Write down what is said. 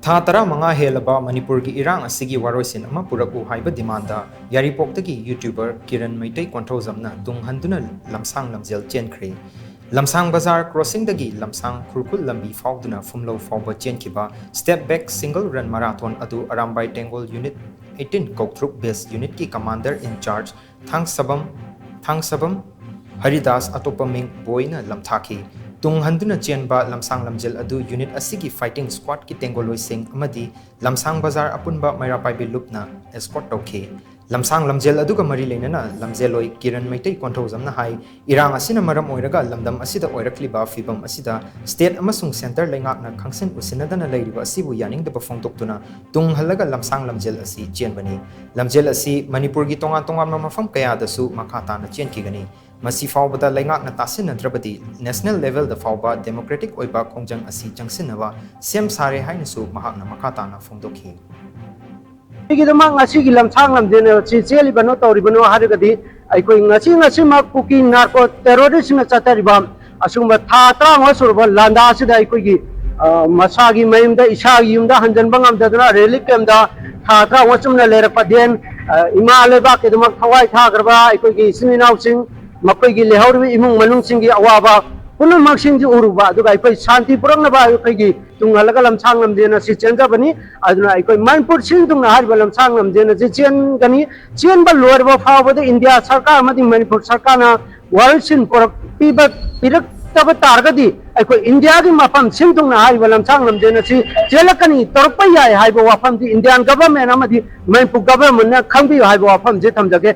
Tara Manga Hellaba Manipur ki Irang Asigi Waroishin ama Puraku HAIBA demanda YAIRIPOK tagi YouTuber KIRAN MEITEI KONTHOUJAM na tung HANDUNA LAMSHANG LAMJEL CHENKHRE LAMSHANG Bazar crossing dagi LAMSHANG Khurkul Lambi Fauduna Fumlo Fauba Chenkiba step back single run marathon adu Arambai Tengol Unit 18 Koktruk Base Unit ki commander in charge Thang Sabam Haridas Atopaming Boyna Lamthaki Tung Handuna Chenba Lamsang Lamjel Adu Unit Asigi Fighting Squad ki Tengoloi Sing Amadi Lamsang Bazar Apunba Mairapai Lupna Escort Toke Lamsang Lamjel Aduga Mari Lenana Lamjeloi KIRAN MEITEI KONTHOUJAM na hai Irang Asina Maram Oiraga Lamdam Asida Oirakliba Fibam Asida State Amasung Center Lengak na Kangsen Usinadana Lairiba Asibu Yaning de Bafongtoktuna Tung Halaga Lamsang Lamjel Asi Chenbani Lamjel Asi Manipur gi tonga mafam kaya dasu makata na chen kigani Masi Faubada Lengak na Tasin and Trabadi National level the Fauba Democratic Oiba Kongjang Asi Jangsinava Sem Sare Hainasu Mahakna Makatana Fongdoki Igidamang asigi lamsang lamjel cheli bano tori bano harigadi aikoi ngasi mak puki narco terrorist na chatariba asumba tha tra ma surba landa asida aikoi gi masagi mayimda isagi yumda hanjan bangam dadna relic camda tha tra wasumna lerakpa den ima leba kedumak thawai tha garba aikoi gi sininau sing makoi gi lehorbi imung manung singi awaba punun maksing ji uruba aduga aikoi shanti purangna ba aikoi gi tunghalaga lamsang lamjena si chenja bani aduna aikoi manipur sin tungna harba lamsang lamjena si chen gani chen ba lower ba phawbada india sarkar amadi manipur sarkar na waroishin porak pirak taba targadi aikoi india gi mafam sin tungna harba lamsang lamjena si chelakani torpa yai haiba wafam di indian government amadi manipur government na khangbi haiba wafam je thamjage